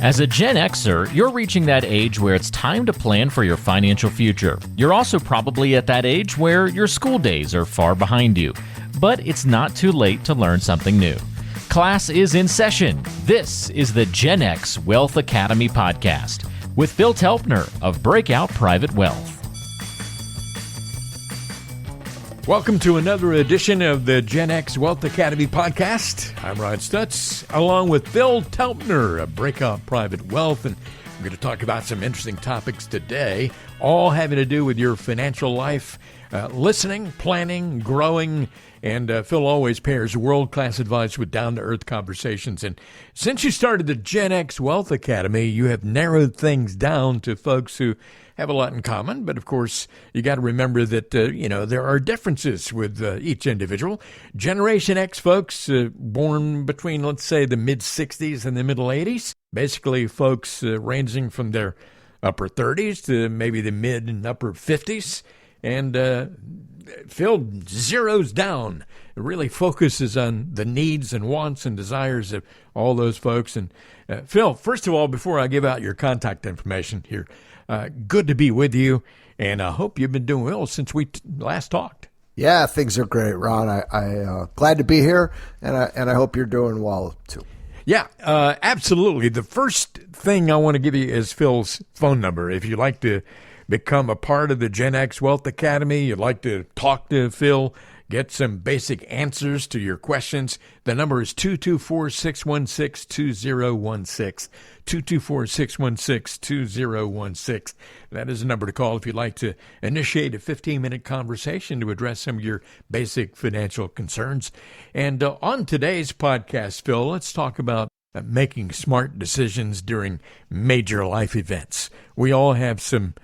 As a Gen Xer, you're reaching that age where it's time to plan for your financial future. You're also probably at that age where your school days are far behind you. But it's not too late to learn something new. Class is in session. This is the Gen X Wealth Academy podcast with Phil Telpner of Breakout Private Wealth. Welcome to another edition of the Gen X Wealth Academy podcast. I'm Rod Stutz, along with Phil Telpner of Breakout Private Wealth, and we're going to talk about some interesting topics today, all having to do with your financial life, listening, planning, growing, and Phil always pairs world-class advice with down-to-earth conversations. And since you started the Gen X Wealth Academy, you have narrowed things down to folks who have a lot in common. But, of course, you got to remember that, there are differences with each individual. Generation X folks born between, let's say, the mid-'60s and the middle '80s, basically folks ranging from their upper 30s to maybe the mid and upper 50s. And Phil zeroes down, really focuses on the needs and wants and desires of all those folks. And Phil, first of all, before I give out your contact information here, good to be with you, and I hope you've been doing well since we last talked. Yeah, things are great, Ron. I glad to be here, and I hope you're doing well too. Yeah, absolutely. The first thing I want to give you is Phil's phone number. If you'd like to become a part of the Gen X Wealth Academy, you'd like to talk to Phil, get some basic answers to your questions, the number is 224-616-2016, 224-616-2016. That is a number to call if you'd like to initiate a 15-minute conversation to address some of your basic financial concerns. And on today's podcast, Phil, let's talk about making smart decisions during major life events. We all have some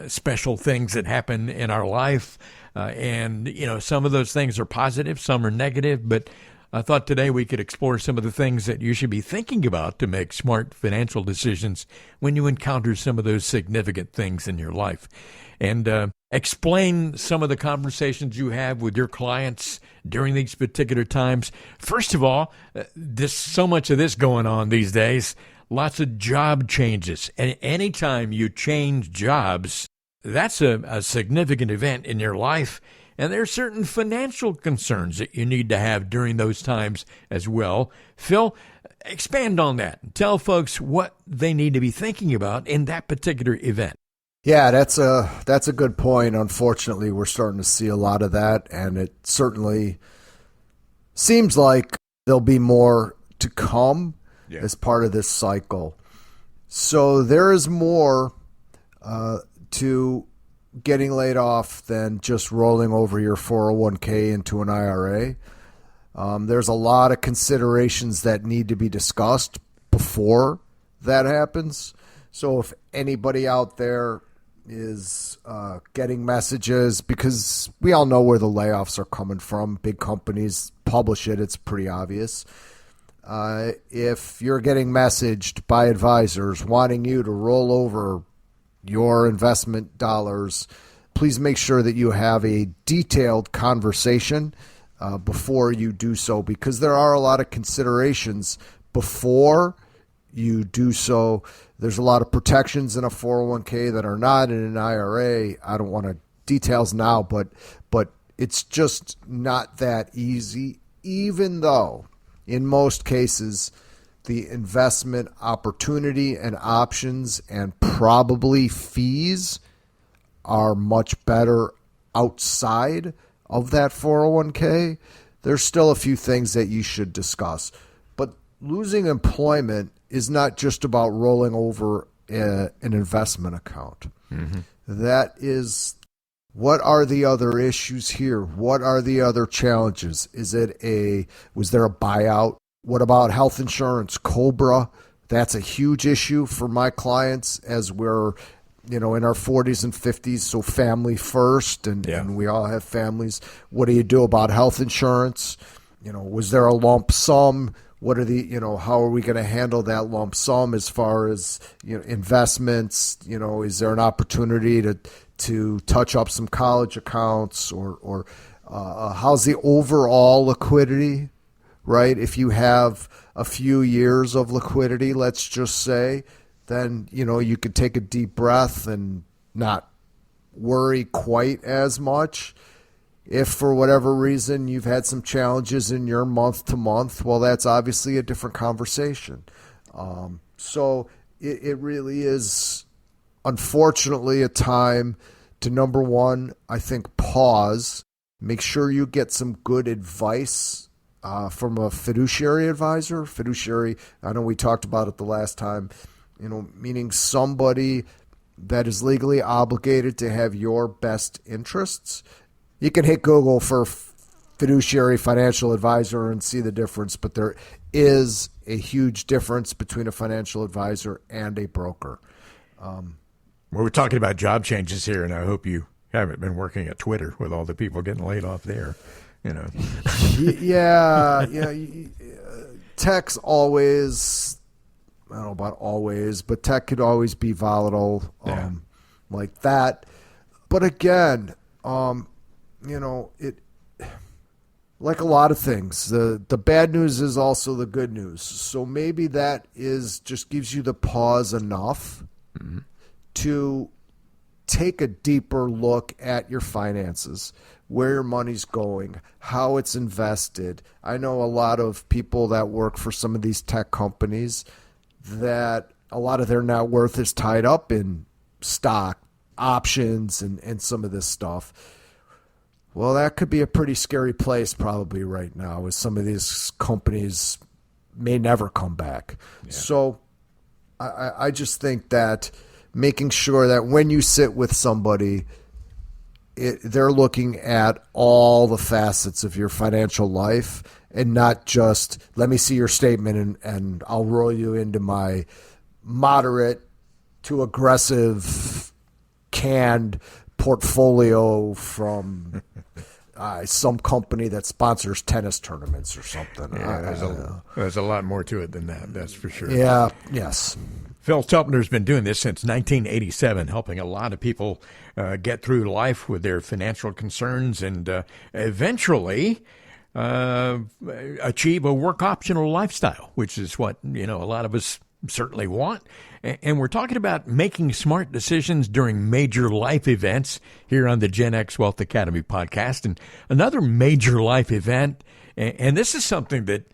special things that happen in our life. And some of those things are positive, some are negative, but I thought today we could explore some of the things that you should be thinking about to make smart financial decisions when you encounter some of those significant things in your life. And explain some of the conversations you have with your clients during these particular times. First of all, there's so much of this going on these days. Lots of job changes. And anytime you change jobs, that's a significant event in your life. And there are certain financial concerns that you need to have during those times as well. Phil, expand on that. Tell folks what they need to be thinking about in that particular event. Yeah, that's a good point. Unfortunately, we're starting to see a lot of that, and it certainly seems like there'll be more to come as part of this cycle. So there is more to getting laid off than just rolling over your 401k into an IRA. There's a lot of considerations that need to be discussed before that happens. So if anybody out there is getting messages, because we all know where the layoffs are coming from, big companies publish it, it's pretty obvious. If you're getting messaged by advisors wanting you to roll over your investment dollars, please make sure that you have a detailed conversation before you do so, because there are a lot of considerations before you do so. There's a lot of protections in a 401k that are not in an IRA. I don't want to details now, but it's just not that easy, even though in most cases the investment opportunity and options and probably fees are much better outside of that 401k. There's still a few things that you should discuss. But losing employment is not just about rolling over an investment account. Mm-hmm. That is, what are the other issues here? What are the other challenges? Was there a buyout? What about health insurance, COBRA? That's a huge issue for my clients as we're, in our 40s and 50s, so family first, and we all have families. What do you do about health insurance? Was there a lump sum? What are how are we going to handle that lump sum as far as, investments? Is there an opportunity to touch up some college accounts or how's the overall liquidity right? If you have a few years of liquidity, let's just say, then, you could take a deep breath and not worry quite as much. If for whatever reason you've had some challenges in your month to month, well, that's obviously a different conversation. So it really is, unfortunately, a time to, number one, I think, pause. Make sure you get some good advice from a fiduciary advisor. Fiduciary, I know we talked about it the last time, meaning somebody that is legally obligated to have your best interests. You can hit Google for fiduciary financial advisor and see the difference, but there is a huge difference between a financial advisor and a broker. We're talking about job changes here, and I hope you haven't been working at Twitter with all the people getting laid off there. Yeah. Tech's always, I don't know about always, but tech could always be volatile like that. But again, it, like a lot of things, the bad news is also the good news. So maybe that just gives you the pause enough to take a deeper look at your finances, where your money's going, how it's invested. I know a lot of people that work for some of these tech companies that a lot of their net worth is tied up in stock, options, and some of this stuff. Well, that could be a pretty scary place probably right now, as some of these companies may never come back. Yeah. So I just think that making sure that when you sit with somebody, they're looking at all the facets of your financial life and not just, let me see your statement and I'll roll you into my moderate to aggressive canned portfolio from some company that sponsors tennis tournaments or something. Yeah, there's a lot more to it than that, that's for sure. Yeah, yes. Phil Telpner's been doing this since 1987, helping a lot of people get through life with their financial concerns and eventually achieve a work optional lifestyle, which is what a lot of us certainly want. And we're talking about making smart decisions during major life events here on the Gen X Wealth Academy podcast. And another major life event, and this is something that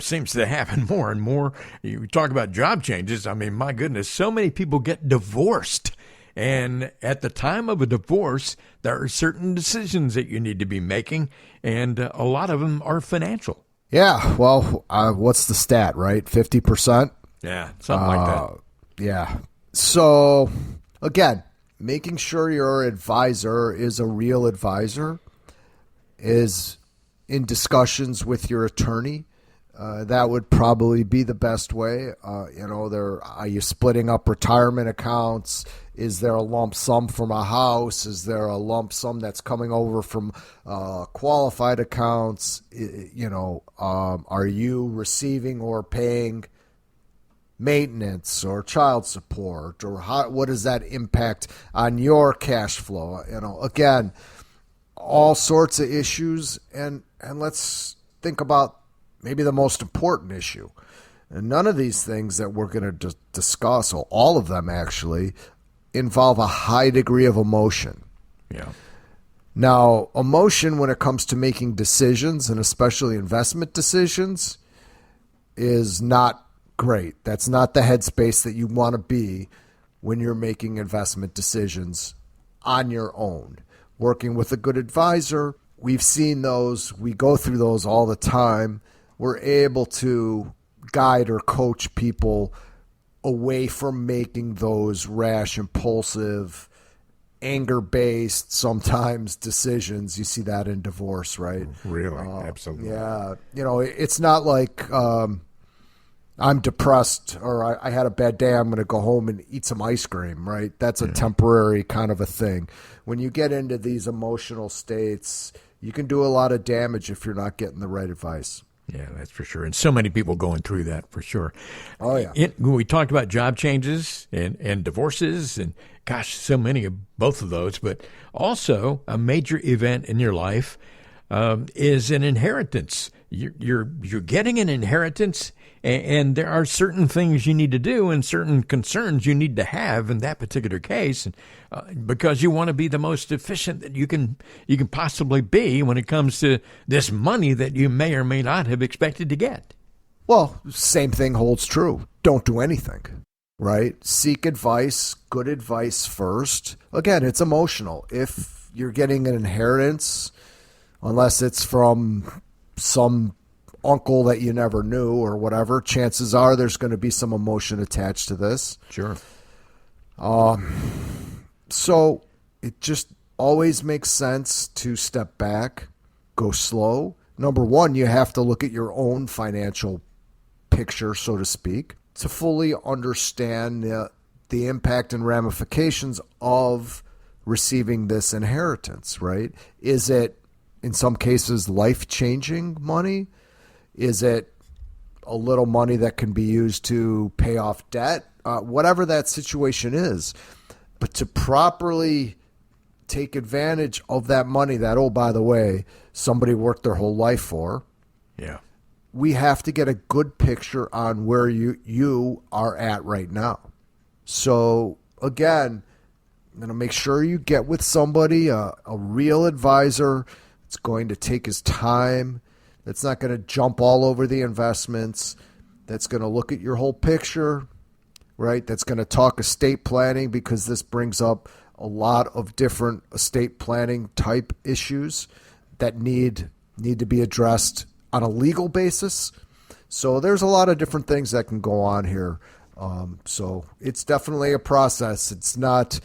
seems to happen more and more. You talk about job changes. I mean, my goodness, so many people get divorced. And at the time of a divorce, there are certain decisions that you need to be making, and a lot of them are financial. Yeah, well, what's the stat, right? 50%? Yeah, something like that. Yeah. So, again, making sure your advisor is a real advisor, is in discussions with your attorney. That would probably be the best way. Are you splitting up retirement accounts? Is there a lump sum from a house? Is there a lump sum that's coming over from qualified accounts? Are you receiving or paying maintenance or child support, or what does that impact on your cash flow? Again, all sorts of issues, and let's think about maybe the most important issue. And none of these things that we're going to discuss, or all of them actually, involve a high degree of emotion. Yeah. Now, emotion when it comes to making decisions, and especially investment decisions, is not great. That's not the headspace that you want to be when you're making investment decisions on your own. Working with a good advisor, we've seen those. We go through those all the time. We're able to guide or coach people away from making those rash, impulsive, anger-based, sometimes decisions. You see that in divorce, right? Really? Absolutely. Yeah. It's not like I'm depressed or I had a bad day, I'm going to go home and eat some ice cream, right? That's a temporary kind of a thing. When you get into these emotional states, you can do a lot of damage if you're not getting the right advice. Yeah, that's for sure. And so many people going through that for sure. Oh, yeah. We talked about job changes and divorces and, gosh, so many of both of those. But also a major event in your life is an inheritance. you're getting an inheritance, and there are certain things you need to do and certain concerns you need to have in that particular case, because you want to be the most efficient that you can possibly be when it comes to this money that you may or may not have expected to get. Well, same thing holds true. Don't do anything, right? Seek advice, good advice first. Again, it's emotional. If you're getting an inheritance, unless it's from some uncle that you never knew or whatever, chances are there's going to be some emotion attached to this. Sure. So it just always makes sense to step back, go slow. Number one, you have to look at your own financial picture, so to speak, to fully understand the impact and ramifications of receiving this inheritance, right? Is it, in some cases, life-changing money? Is it a little money that can be used to pay off debt? Whatever that situation is. But to properly take advantage of that money that, oh, by the way, somebody worked their whole life for. Yeah. We have to get a good picture on where you are at right now. So, again, make sure you get with somebody, a real advisor. It's going to take his time. That's not going to jump all over the investments. That's going to look at your whole picture, right? That's going to talk estate planning, because this brings up a lot of different estate planning type issues that need to be addressed on a legal basis. So there's a lot of different things that can go on here. So it's definitely a process. It's not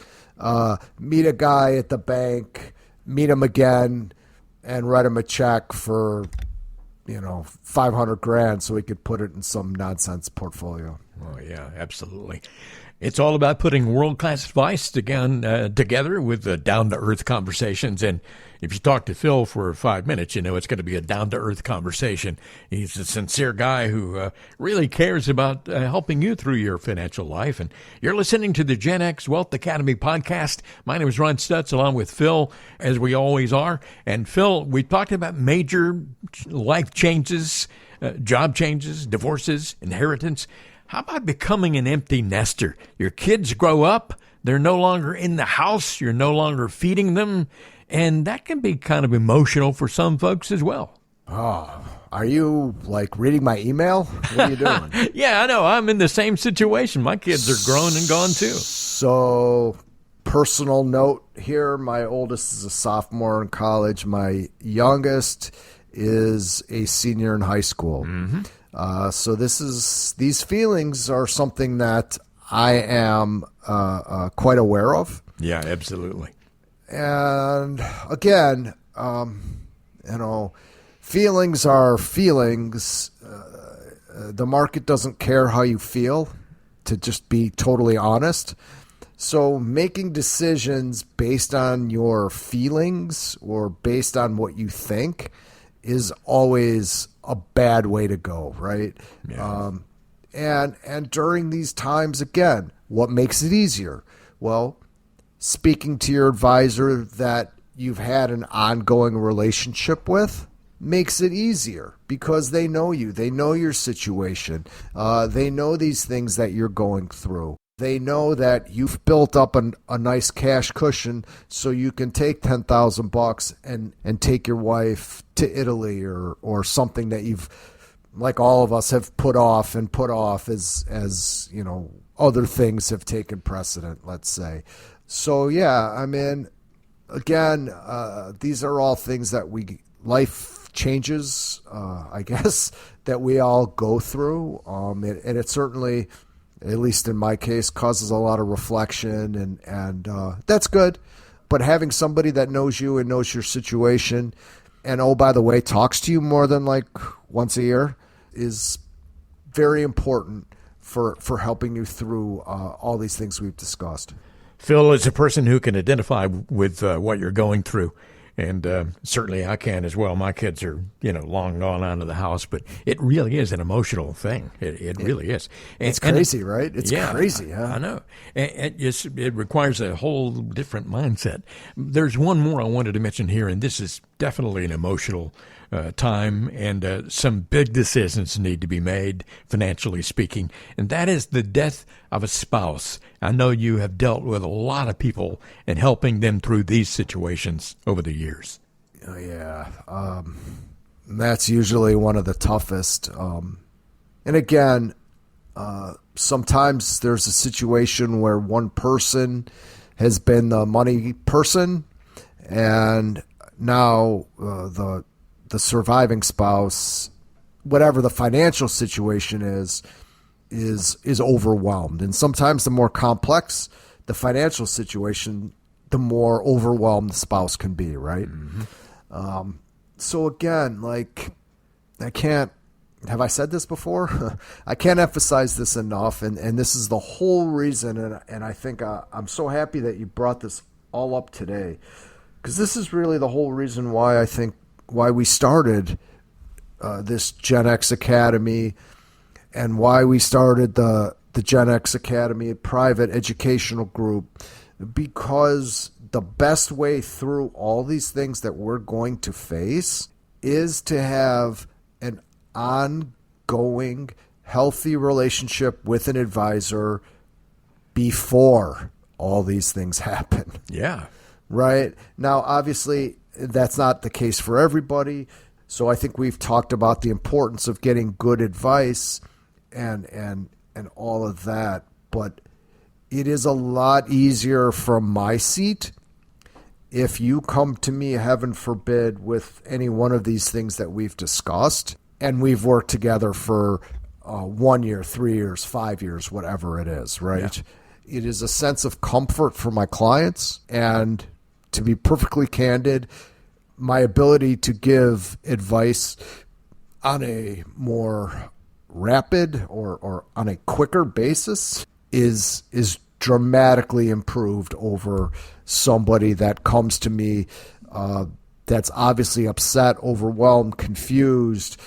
meet a guy at the bank, meet him again, and write him a check for, $500,000 so he could put it in some nonsense portfolio. Oh, yeah, absolutely. It's all about putting world-class advice together with down-to-earth conversations. And if you talk to Phil for 5 minutes, it's going to be a down-to-earth conversation. He's a sincere guy who really cares about helping you through your financial life. And you're listening to the Gen X Wealth Academy podcast. My name is Ron Stutz, along with Phil, as we always are. And Phil, we talked about major life changes, job changes, divorces, inheritance. How about becoming an empty nester? Your kids grow up, they're no longer in the house, you're no longer feeding them, and that can be kind of emotional for some folks as well. Oh, are you reading my email? What are you doing? Yeah, I know. I'm in the same situation. My kids are grown and gone too. So, personal note here, my oldest is a sophomore in college. My youngest is a senior in high school. Mm-hmm. So these feelings are something that I am quite aware of. Yeah, absolutely. And again, feelings are feelings. The market doesn't care how you feel, to just be totally honest. So making decisions based on your feelings or based on what you think is always a bad way to go, right? Yeah. And during these times, again, what makes it easier? Well, speaking to your advisor that you've had an ongoing relationship with makes it easier, because they know you. They know your situation. They know these things that you're going through. They know that you've built up a nice cash cushion so you can take $10,000 and take your wife to Italy or something that you've, like all of us, have put off as other things have taken precedent, let's say. So yeah, again, these are all things that life changes, I guess, that we all go through, and it certainly, at least in my case, causes a lot of reflection, and that's good. But having somebody that knows you and knows your situation, and oh, by the way, talks to you more than once a year, is very important for helping you through all these things we've discussed. Phil is a person who can identify with what you're going through. And certainly I can as well. My kids are, long gone out of the house, but it really is an emotional thing. It really is. It's crazy, right? It's crazy. Huh? I know. And it requires a whole different mindset. There's one more I wanted to mention here, and this is definitely an emotional time, and some big decisions need to be made, financially speaking, and that is the death of a spouse. I know you have dealt with a lot of people and helping them through these situations over the years. Yeah, that's usually one of the toughest. And again, sometimes there's a situation where one person has been the money person, and now the surviving spouse, whatever the financial situation is overwhelmed. And sometimes the more complex the financial situation, the more overwhelmed the spouse can be, right? Mm-hmm. So again, like, have I said this before? I can't emphasize this enough, and this is the whole reason, and I think I'm so happy that you brought this all up today, because this is really the whole reason why we started this Gen X Academy, and why we started the Gen X Academy private educational group, because the best way through all these things that we're going to face is to have an ongoing, healthy relationship with an advisor before all these things happen. Yeah. Right? Now, obviously, that's not the case for everybody. So I think we've talked about the importance of getting good advice and all of that. But it is a lot easier from my seat if you come to me, heaven forbid, with any one of these things that we've discussed, and we've worked together for 1 year, 3 years, 5 years, whatever it is, right? Yeah. It is a sense of comfort for my clients, and to be perfectly candid, my ability to give advice on a more rapid or on a quicker basis is dramatically improved over somebody that comes to me that's obviously upset, overwhelmed, confused.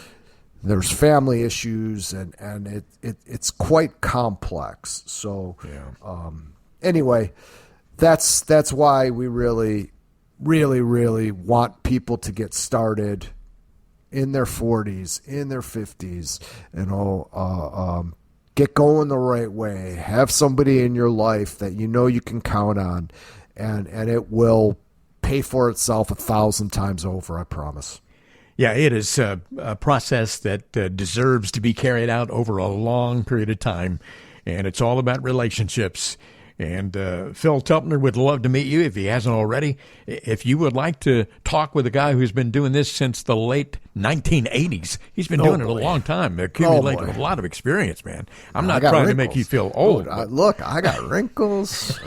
There's family issues, and it's quite complex. So anyway, that's why we really, really, really want people to get started in their 40s, in their 50s, and get going the right way. Have somebody in your life that you know you can count on, and it will pay for itself 1,000 times over, I promise. Yeah, it is a process that deserves to be carried out over a long period of time, and it's all about relationships. And Phil Telpner would love to meet you if he hasn't already. If you would like to talk with a guy who's been doing this since the late 1980s, he's been doing it a long time, accumulating a lot of experience, man. I'm not trying to make you feel old. Look, I got wrinkles.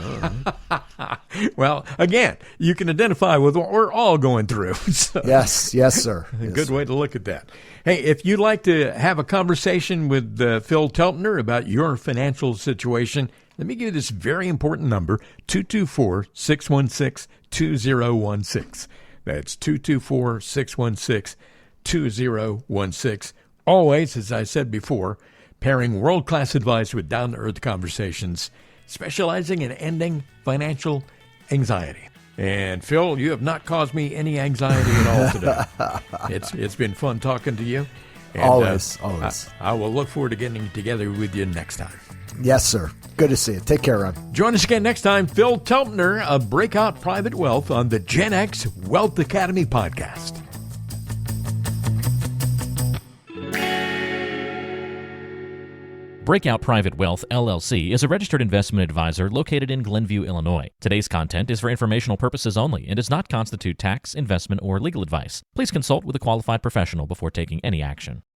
Well, again, you can identify with what we're all going through. So, yes, sir. Good way to look at that. Hey, if you'd like to have a conversation with Phil Telpner about your financial situation, let me give you this very important number, 224-616-2016. That's 224-616-2016. Always, as I said before, pairing world-class advice with down-to-earth conversations, specializing in ending financial anxiety. And Phil, you have not caused me any anxiety at all today. It's been fun talking to you. And, always. I will look forward to getting together with you next time. Yes, sir. Good to see you. Take care, Ron. Join us again next time. Phil Telpner of Breakout Private Wealth on the Gen X Wealth Academy podcast. Breakout Private Wealth, LLC, is a registered investment advisor located in Glenview, Illinois. Today's content is for informational purposes only and does not constitute tax, investment, or legal advice. Please consult with a qualified professional before taking any action.